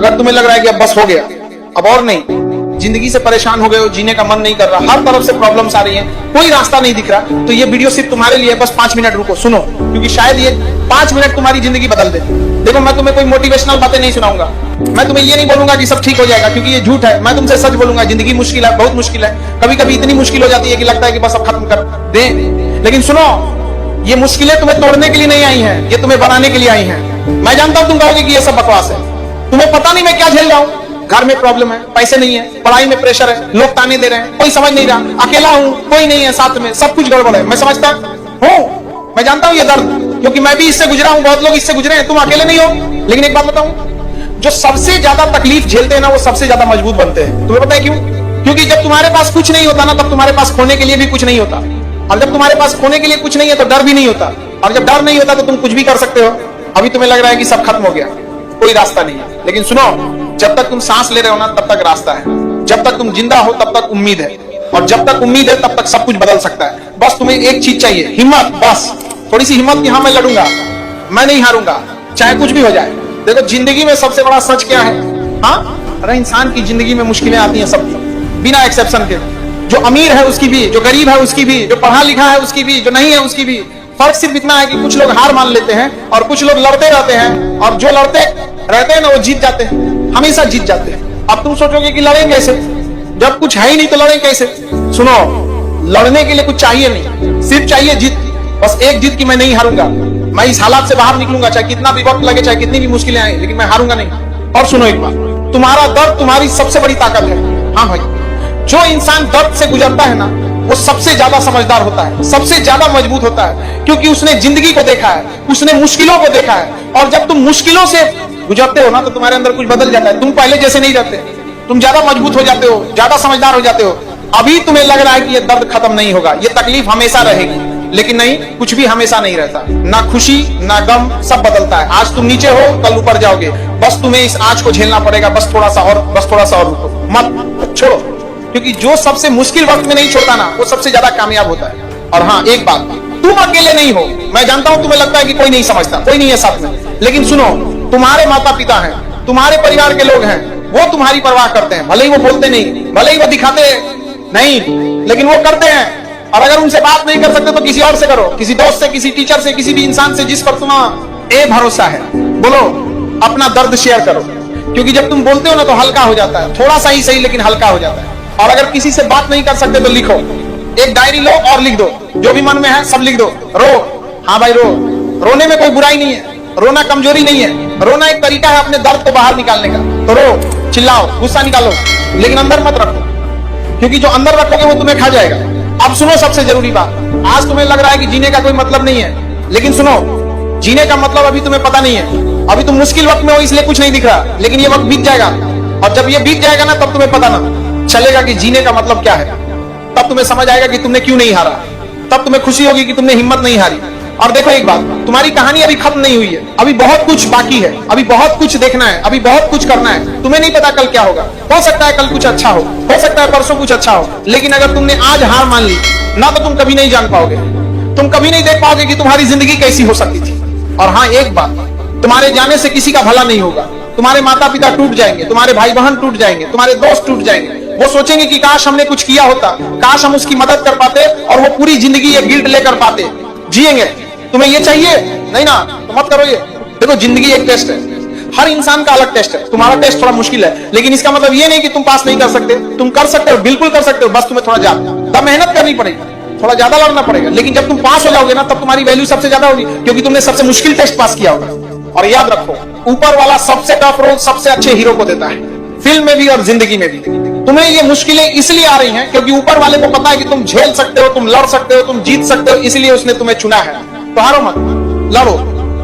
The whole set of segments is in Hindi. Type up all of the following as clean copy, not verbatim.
अगर तुम्हें लग रहा है कि अब बस हो गया, अब और नहीं, जिंदगी से परेशान हो गए हो, जीने का मन नहीं कर रहा, हर तरफ से प्रॉब्लम्स आ रही हैं, कोई रास्ता नहीं दिख रहा, तो ये वीडियो सिर्फ तुम्हारे लिए है। बस 5 मिनट रुको, सुनो, क्योंकि शायद ये 5 मिनट तुम्हारी जिंदगी बदल दे। देखो, मैं तुम्हें कोई मोटिवेशनल बातें नहीं सुनाऊंगा, मैं तुम्हें ये नहीं बोलूंगा कि सब ठीक हो जाएगा, क्योंकि ये झूठ है। मैं तुमसे सच बोलूंगा, जिंदगी मुश्किल है, बहुत मुश्किल है, कभी कभी इतनी मुश्किल हो जाती है कि लगता है कि बस अब खत्म कर दे। लेकिन सुनो, ये मुश्किलें तुम्हें तोड़ने के लिए नहीं आई हैं, ये तुम्हें बनाने के लिए आई हैं। मैं जानता हूं तुम कहोगे कि ये सब बकवास है, तुम्हें पता नहीं मैं क्या झेल रहा हूं। घर में प्रॉब्लम है, पैसे नहीं है, पढ़ाई में प्रेशर है, लोग ताने दे रहे हैं, कोई समझ नहीं रहा, अकेला हूं, कोई नहीं है साथ में, सब कुछ गड़बड़ है। मैं समझता हूं, मैं जानता हूं ये दर्द, क्योंकि मैं भी इससे गुजरा हूं, बहुत लोग इससे गुजरे हैं, तुम अकेले नहीं हो। लेकिन एक बात बताऊं, जो सबसे ज्यादा तकलीफ झेलते हैं ना, वो सबसे ज्यादा मजबूत बनते हैं। तुम्हें पता है क्यों? क्योंकि जब तुम्हारे पास कुछ नहीं होता ना, तब तुम्हारे पास खोने के लिए भी कुछ नहीं होता, और जब तुम्हारे पास खोने के लिए कुछ नहीं है तो डर भी नहीं होता, और जब डर नहीं होता तो तुम कुछ भी कर सकते हो। अभी तुम्हें लग रहा है कि सब खत्म हो गया, कोई रास्ता नहीं है, लेकिन सुनो, जब तक तुम सांस ले रहे हो ना, तब तक रास्ता है, जब तक तुम जिंदा हो तब तक उम्मीद है, और जब तक उम्मीद है तब तक सब कुछ बदल सकता है। बस तुम्हें एक चीज चाहिए, हिम्मत, बस थोड़ी सी हिम्मत कि हाँ मैं लड़ूंगा, मैं नहीं हारूंगा, चाहे कुछ भी हो जाए। देखो, जिंदगी में सबसे बड़ा सच क्या है? हाँ, अरे इंसान की जिंदगी में मुश्किलें आती हैं, सब बिना एक्सेप्शन के, जो अमीर है उसकी भी, जो गरीब है उसकी भी, जो पढ़ा लिखा है उसकी भी, जो नहीं है उसकी भी। फर्क सिर्फ इतना है कि कुछ लोग हार मान लेते हैं और कुछ लोग लड़ते रहते हैं, और जो लड़ते रहते हैं ना वो जीत जाते हैं, हमेशा जीत जाते हैं। अब तुम सोचोगे कि लड़ें कैसे, जब कुछ है ही नहीं तो लड़ें कैसे? सुनो, लड़ने के लिए कुछ चाहिए नहीं, सिर्फ चाहिए जीत, बस एक जीत की मैं नहीं हारूंगा, मैं इस हालात से बाहर निकलूंगा, चाहे कितना भी वक्त लगे, चाहे कितनी भी मुश्किलें आए, लेकिन मैं हारूंगा नहीं। और सुनो एक बात, तुम्हारा दर्द तुम्हारी सबसे बड़ी ताकत है। हाँ भाई, जो इंसान दर्द से गुजरता है ना, वो सबसे ज्यादा समझदार होता है, सबसे ज्यादा मजबूत होता है, क्योंकि उसने जिंदगी को देखा है, उसने मुश्किलों को देखा है। और जब तुम मुश्किलों से गुजरते हो ना, तो तुम्हारे अंदर कुछ बदल जाता है, तुम पहले जैसे नहीं रहते, तुम ज्यादा मजबूत हो जाते हो, ज्यादा समझदार हो जाते हो। अभी तुम्हें लग रहा है कि ये दर्द खत्म नहीं होगा, ये तकलीफ हमेशा रहेगी, लेकिन नहीं, कुछ भी हमेशा नहीं रहता, ना खुशी ना गम, सब बदलता है। आज तुम नीचे हो, कल ऊपर जाओगे, बस तुम्हें इस आंच को झेलना पड़ेगा, बस थोड़ा सा और, बस थोड़ा सा और रुको, मत छोड़ो, क्योंकि जो सबसे मुश्किल वक्त में नहीं छोड़ता ना, वो सबसे ज्यादा कामयाब होता है। और हाँ, एक बात, तुम अकेले नहीं हो। मैं जानता हूं तुम्हें लगता है कि कोई नहीं समझता, कोई नहीं है साथ में, लेकिन सुनो, तुम्हारे माता पिता हैं, तुम्हारे परिवार के लोग हैं, वो तुम्हारी परवाह करते हैं, भले ही वो बोलते नहीं, भले ही वो दिखाते नहीं, लेकिन वो करते हैं। और अगर उनसे बात नहीं कर सकते तो किसी और से करो, किसी दोस्त से, किसी टीचर से, किसी भी इंसान से जिस पर तुम्हारा भरोसा है, बोलो, अपना दर्द शेयर करो, क्योंकि जब तुम बोलते हो ना तो हल्का हो जाता है, थोड़ा सा ही सही लेकिन हल्का हो जाता है। और अगर किसी से बात नहीं कर सकते तो लिखो, एक डायरी लो और लिख दो, जो भी मन में है सब लिख दो, रो, हाँ भाई रो, रोने में कोई बुराई नहीं है, रोना कमजोरी नहीं है, रोना एक तरीका है अपने दर्द को बाहर निकालने का। तो रो, चिल्लाओ, गुस्सा निकालो, लेकिन अंदर मत रखो, क्योंकि जो अंदर रखोगे वो तुम्हें खा जाएगा। अब सुनो सबसे जरूरी बात, आज तुम्हें लग रहा है कि जीने का कोई मतलब नहीं है, लेकिन सुनो, जीने का मतलब अभी तुम्हें पता नहीं है, अभी तुम मुश्किल वक्त में हो इसलिए कुछ नहीं दिख रहा, लेकिन ये वक्त बीत जाएगा, और जब ये बीत जाएगा ना, तब तुम्हें पता ना चलेगा कि जीने का मतलब क्या है, तब तुम्हें समझ आएगा कि तुमने क्यों नहीं हारा, तब तुम्हें खुशी होगी कि तुमने हिम्मत नहीं हारी। और देखो एक बात, तुम्हारी कहानी अभी खत्म नहीं हुई है, अभी बहुत कुछ बाकी है, अभी बहुत कुछ देखना है, अभी बहुत कुछ करना है। तुम्हें नहीं पता कल क्या होगा, हो सकता है कल कुछ अच्छा हो सकता है परसों कुछ अच्छा हो, लेकिन अगर तुमने आज हार मान ली ना, तो तुम कभी नहीं जान पाओगे, तुम कभी नहीं देख पाओगे कि तुम्हारी जिंदगी कैसी हो सकती थी। और हाँ, एक बात, तुम्हारे जाने से किसी का भला नहीं होगा, तुम्हारे माता पिता टूट जाएंगे, तुम्हारे भाई बहन टूट जाएंगे, तुम्हारे दोस्त टूट जाएंगे, वो सोचेंगे कि काश हमने कुछ किया होता, काश हम उसकी मदद कर पाते, और वो पूरी जिंदगी ये गिल्ट लेकर पाते जिएंगे। तुम्हें ये चाहिए नहीं ना, तो मत करो ये। देखो, जिंदगी एक टेस्ट है, हर इंसान का अलग टेस्ट है, तुम्हारा टेस्ट थोड़ा मुश्किल है, लेकिन इसका मतलब ये नहीं कि तुम पास नहीं कर सकते, तुम कर सकते हो, बिल्कुल कर सकते हो, बस तुम्हें थोड़ा ज्यादा मेहनत करनी पड़ेगी, थोड़ा ज्यादा लड़ना पड़ेगा, लेकिन जब तुम पास हो जाओगे ना, तब तुम्हारी वैल्यू सबसे ज्यादा होगी, क्योंकि तुमने सबसे मुश्किल टेस्ट पास किया होगा। और याद रखो, ऊपर वाला सबसे टफ रोल सबसे अच्छे हीरो को देता है, फिल्म में भी और जिंदगी में भी। तुम्हें ये मुश्किलें इसलिए आ रही हैं क्योंकि ऊपर वाले को पता है कि तुम झेल सकते हो, तुम लड़ सकते हो, तुम जीत सकते हो, इसलिए उसने तुम्हें चुना है। तो हारो मत, लड़ो,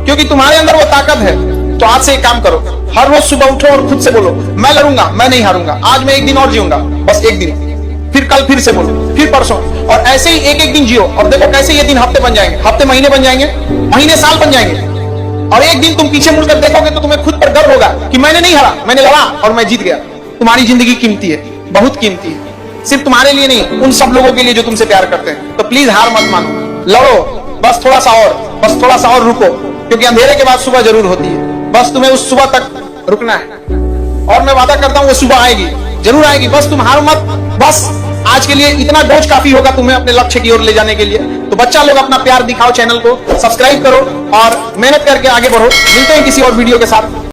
क्योंकि तुम्हारे अंदर वो ताकत है। तो आज से एक काम करो, हर रोज सुबह उठो और खुद से बोलो, मैं लड़ूंगा, मैं नहीं हारूंगा, आज मैं एक दिन और जीऊंगा, बस एक दिन, फिर कल फिर से बोलो, फिर परसों, और ऐसे ही एक एक दिन जियो, और देखो कैसे ये दिन हफ्ते बन जाएंगे, हफ्ते महीने बन जाएंगे, महीने साल बन जाएंगे। और एक दिन तुम पीछे मुड़कर देखोगे तो तुम्हें खुद पर गर्व होगा कि मैंने नहीं हारा, मैंने लड़ा और मैं जीत गया। तुम्हारी जिंदगी कीमती है, बहुत कीमती है, सिर्फ तुम्हारे लिए नहीं, उन सब लोगों के लिए जो तुमसे प्यार करते हैं। तो प्लीज हार मत मानो, लड़ो, बस थोड़ा सा और, बस थोड़ा सा और रुको, क्योंकि अंधेरे के बाद सुबह जरूर होती है, बस तुम्हें उस सुबह तक रुकना है। और मैं वादा करता हूं वो सुबह आएगी, जरूर आएगी। बस तुम हार मत। बस आज के लिए इतना डोज काफी होगा तुम्हें अपने लक्ष्य की ओर ले जाने के लिए। तो बच्चा लोग अपना प्यार दिखाओ, चैनल को सब्सक्राइब करो और मेहनत करके आगे बढ़ो। मिलते हैं किसी और वीडियो के साथ।